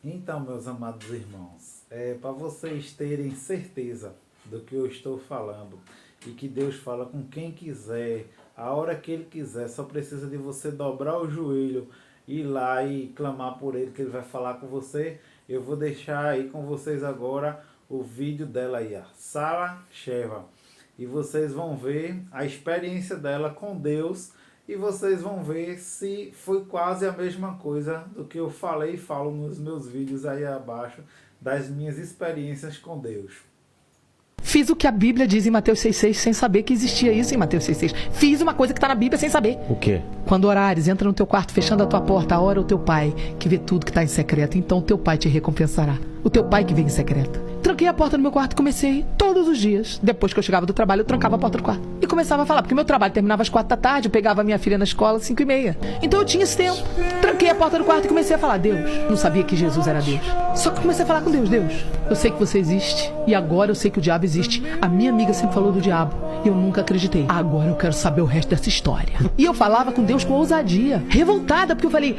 Então, meus amados irmãos, para vocês terem certeza do que eu estou falando e que Deus fala com quem quiser, a hora que Ele quiser, só precisa de você dobrar o joelho, ir lá e clamar por Ele, que Ele vai falar com você. Eu vou deixar aí com vocês agora o vídeo dela aí, a Sarah Sheva, e vocês vão ver a experiência dela com Deus. E vocês vão ver se foi quase a mesma coisa do que eu falei e falo nos meus vídeos aí abaixo, das minhas experiências com Deus. Fiz o que a Bíblia diz em Mateus 6,6 sem saber que existia isso em Mateus 6,6. Fiz uma coisa que está na Bíblia sem saber. O quê? Quando orares, entra no teu quarto, fechando a tua porta, ora o teu pai, que vê tudo que está em secreto. Então o teu pai te recompensará. O teu pai que vem em secreto. Tranquei a porta do meu quarto e comecei todos os dias. Depois que eu chegava do trabalho, eu trancava a porta do quarto. E começava a falar, porque meu trabalho terminava às 4 da tarde, eu pegava a minha filha na escola às 5h30. Então eu tinha esse tempo. Tranquei a porta do quarto e comecei a falar, Deus. Não sabia que Jesus era Deus. Só que comecei a falar com Deus, Deus, eu sei que você existe. E agora eu sei que o diabo existe. A minha amiga sempre falou do diabo. E eu nunca acreditei. Agora eu quero saber o resto dessa história. E eu falava com Deus com ousadia. Revoltada, porque eu falei,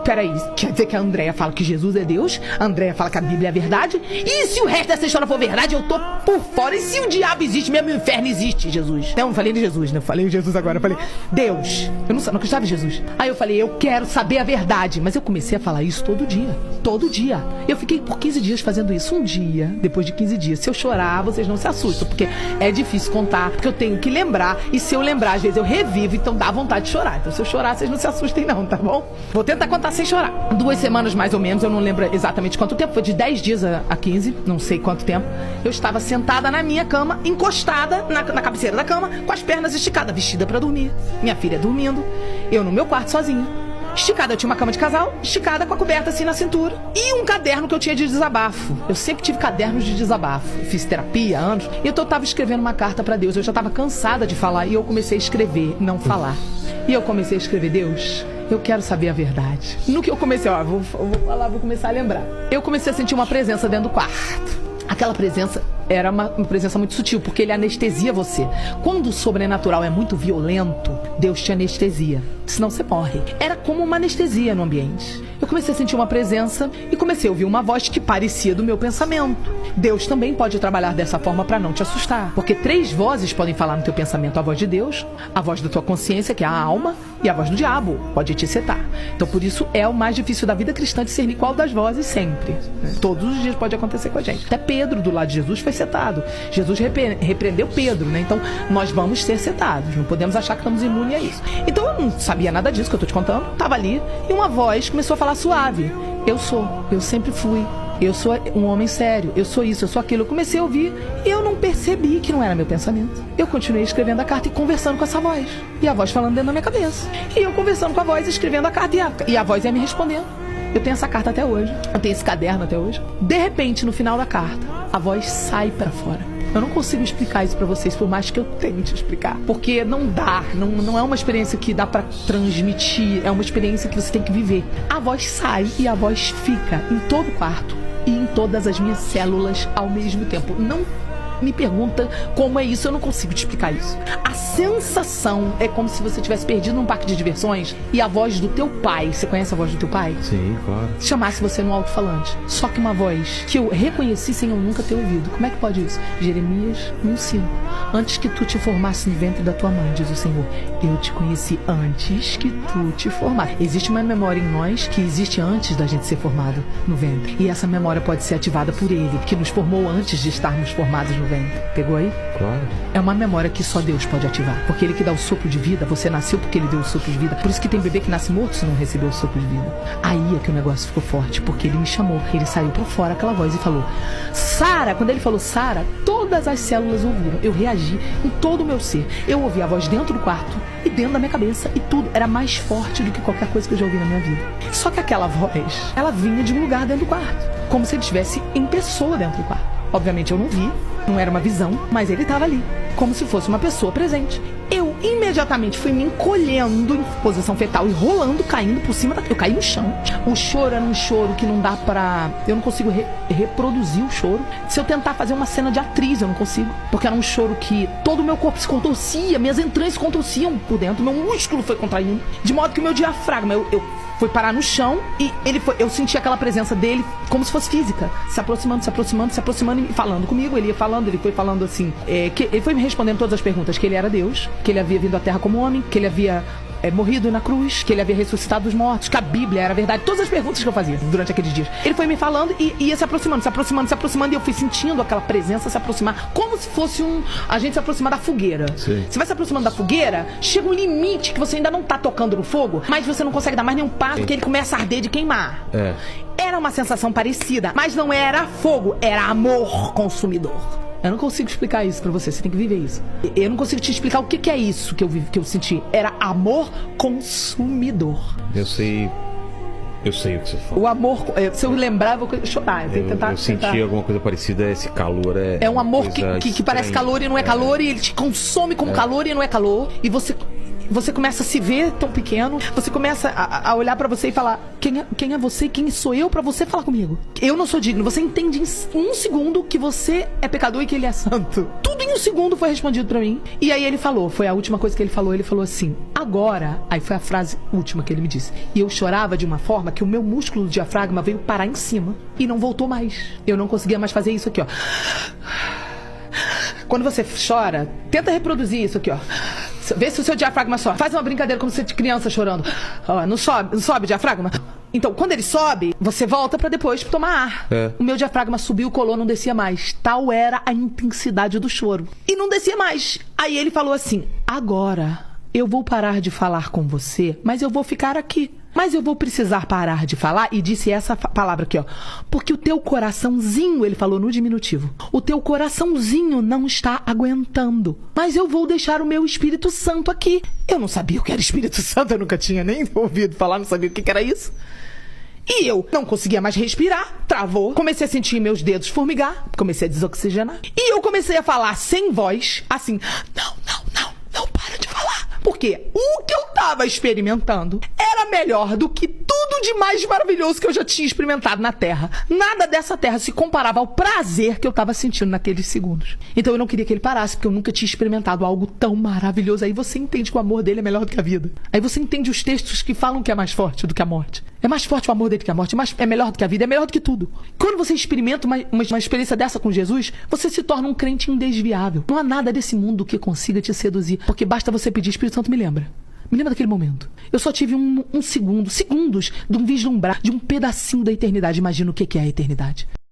peraí, quer dizer que a Andréia fala que Jesus é Deus? A Andréia fala que a Bíblia é verdade? E se o resto dessa história for verdade, eu tô por fora. E se o diabo existe, mesmo o inferno existe, Jesus? Não, eu falei de Jesus, né? Eu falei de Jesus agora. Eu falei, Deus, eu não acreditava em Jesus. Aí eu falei, eu quero saber a verdade. Mas eu comecei a falar isso todo dia. Todo dia. Eu fiquei por 15 dias fazendo isso. Um dia, depois de 15 dias, se eu chorar, vocês não se assustam, porque é difícil contar, porque eu tenho que lembrar. E se eu lembrar, às vezes eu revivo, então dá vontade de chorar. Então se eu chorar, vocês não se assustem não, tá bom? Vou tentar contar sem chorar. 2 semanas mais ou menos, eu não lembro exatamente quanto tempo, foi de 10 dias a 15, não sei quanto tempo. Eu estava sentada na minha cama, encostada na cabeceira da cama, com as pernas esticadas, vestida pra dormir. Minha filha dormindo, eu no meu quarto sozinha. Esticada, eu tinha uma cama de casal, esticada com a coberta assim na cintura. E um caderno que eu tinha de desabafo. Eu sempre tive cadernos de desabafo. Fiz terapia há anos. E eu tava escrevendo uma carta pra Deus. Eu já tava cansada de falar. E eu comecei a escrever, não falar. E eu comecei a escrever, Deus, eu quero saber a verdade. No que eu comecei, vou falar, vou começar a lembrar. Eu comecei a sentir uma presença dentro do quarto. Aquela presença era uma presença muito sutil, porque ele anestesia você. Quando o sobrenatural é muito violento, Deus te anestesia, senão você morre. Era como uma anestesia no ambiente. Eu comecei a sentir uma presença e comecei a ouvir uma voz que parecia do meu pensamento. Deus também pode trabalhar dessa forma para não te assustar, porque 3 vozes podem falar no teu pensamento: a voz de Deus, a voz da tua consciência, que é a alma, e a voz do diabo, pode te setar. Então por isso é o mais difícil da vida cristã discernir qual das vozes sempre. Todos os dias pode acontecer com a gente. Até Pedro, do lado de Jesus, foi setado. Jesus repreendeu Pedro, né? Então nós vamos ser setados, não podemos achar que estamos imunes a isso. Então eu não sabia nada disso que eu tô te contando, tava ali, e uma voz começou a falar suave: eu sempre fui, eu sou um homem sério, eu sou isso, eu sou aquilo. Eu comecei a ouvir e eu não percebi que não era meu pensamento. Eu continuei escrevendo a carta e conversando com essa voz, e a voz falando dentro da minha cabeça, e eu conversando com a voz, escrevendo a carta, e a voz ia me respondendo. Eu tenho essa carta até hoje, eu tenho esse caderno até hoje. De repente, no final da carta, a voz sai pra fora. Eu não consigo explicar isso pra vocês, por mais que eu tente explicar, porque não dá, não é uma experiência que dá pra transmitir, é uma experiência que você tem que viver. A voz sai e a voz fica em todo o quarto e em todas as minhas células ao mesmo tempo. Não me pergunta como é isso, eu não consigo te explicar isso. A sensação é como se você tivesse perdido num parque de diversões e a voz do teu pai, você conhece a voz do teu pai? Sim, claro. Chamasse você no alto-falante. Só que uma voz que eu reconheci sem eu nunca ter ouvido. Como é que pode isso? Jeremias 1,5. Antes que tu te formasse no ventre da tua mãe, diz o Senhor, eu te conheci antes que tu te formasse. Existe uma memória em nós que existe antes da gente ser formado no ventre. E essa memória pode ser ativada por Ele, que nos formou antes de estarmos formados no ventre. Pegou aí? Claro. É uma memória que só Deus pode ativar. Porque Ele que dá o sopro de vida, você nasceu porque Ele deu o sopro de vida. Por isso que tem bebê que nasce morto se não recebeu o sopro de vida. Aí é que o negócio ficou forte, porque Ele me chamou. Ele saiu pra fora, aquela voz, e falou, Sara. Quando Ele falou Sara, todas as células ouviram. Eu reagi em todo o meu ser. Eu ouvi a voz dentro do quarto e dentro da minha cabeça. E tudo era mais forte do que qualquer coisa que eu já ouvi na minha vida. Só que aquela voz, ela vinha de um lugar dentro do quarto, como se ele estivesse em pessoa dentro do quarto. Obviamente eu não vi, não era uma visão, mas ele estava ali, como se fosse uma pessoa presente. Eu imediatamente fui me encolhendo em posição fetal e rolando, caindo por cima eu caí no chão. O choro era um choro que não dá pra... Eu não consigo reproduzir o choro. Se eu tentar fazer uma cena de atriz, eu não consigo. Porque era um choro que todo o meu corpo se contorcia, minhas entranhas se contorciam por dentro, meu músculo foi contraindo, de modo que o meu diafragma, eu foi parar no chão e eu senti aquela presença dele como se fosse física, se aproximando e falando comigo. Ele ia falando, ele foi falando assim, ele foi me respondendo todas as perguntas, que ele era Deus, que ele havia vindo à Terra como homem, que ele havia morrido na cruz, que ele havia ressuscitado dos mortos, que a Bíblia era verdade, todas as perguntas que eu fazia durante aqueles dias. Ele foi me falando e ia se aproximando, e eu fui sentindo aquela presença se aproximar, como se fosse a gente se aproximar da fogueira. Sim. Você vai se aproximando da fogueira, chega um limite que você ainda não tá tocando no fogo, mas você não consegue dar mais nenhum passo, porque ele começa a arder de queimar. Era uma sensação parecida, mas não era fogo, era amor consumidor. Eu não consigo explicar isso pra você, você tem que viver isso. Eu não consigo te explicar o que é isso que eu senti. Era amor consumidor. Eu sei o que você fala. O amor, se eu lembrar, eu vou chorar. Eu senti alguma coisa parecida, esse calor é um amor que parece calor e não é calor, e ele te consome como calor e não é calor, e você começa a se ver tão pequeno, você começa a olhar pra você e falar, quem é você, quem sou eu pra você falar comigo? Eu não sou digno. Você entende em um segundo que você é pecador e que ele é santo. Tudo em um segundo foi respondido pra mim. E aí ele falou, foi a última coisa que ele falou assim, agora, aí foi a frase última que ele me disse, e eu chorava de uma forma que o meu músculo do diafragma veio parar em cima e não voltou mais. Eu não conseguia mais fazer isso aqui, ó. Quando você chora, tenta reproduzir isso aqui, ó. Vê se o seu diafragma sobe. Faz uma brincadeira como se fosse criança chorando. Ó, não sobe o diafragma? Então, quando ele sobe, você volta pra depois tomar ar. O meu diafragma subiu, colou, não descia mais. Tal era a intensidade do choro. E não descia mais. Aí ele falou assim, agora eu vou parar de falar com você, mas eu vou ficar aqui. Mas eu vou precisar parar de falar, e disse essa palavra aqui, ó. Porque o teu coraçãozinho, ele falou no diminutivo, o teu coraçãozinho não está aguentando. Mas eu vou deixar o meu Espírito Santo aqui. Eu não sabia o que era Espírito Santo, eu nunca tinha nem ouvido falar, não sabia o que era isso. E eu não conseguia mais respirar, travou. Comecei a sentir meus dedos formigar, comecei a desoxigenar. E eu comecei a falar sem voz, assim, não para de falar. Porque o que eu tava experimentando era melhor do que tudo de mais maravilhoso que eu já tinha experimentado na Terra. Nada dessa Terra se comparava ao prazer que eu tava sentindo naqueles segundos. Então eu não queria que ele parasse, porque eu nunca tinha experimentado algo tão maravilhoso. Aí você entende que o amor dele é melhor do que a vida. Aí você entende os textos que falam que é mais forte do que a morte. É mais forte o amor dele que a morte, é melhor do que a vida, é melhor do que tudo. Quando você experimenta uma experiência dessa com Jesus, você se torna um crente indesviável. Não há nada desse mundo que consiga te seduzir, porque basta você pedir, Espírito Santo, me lembra daquele momento. Eu só tive segundos de um vislumbrar de um pedacinho da eternidade. Imagina o que é a eternidade.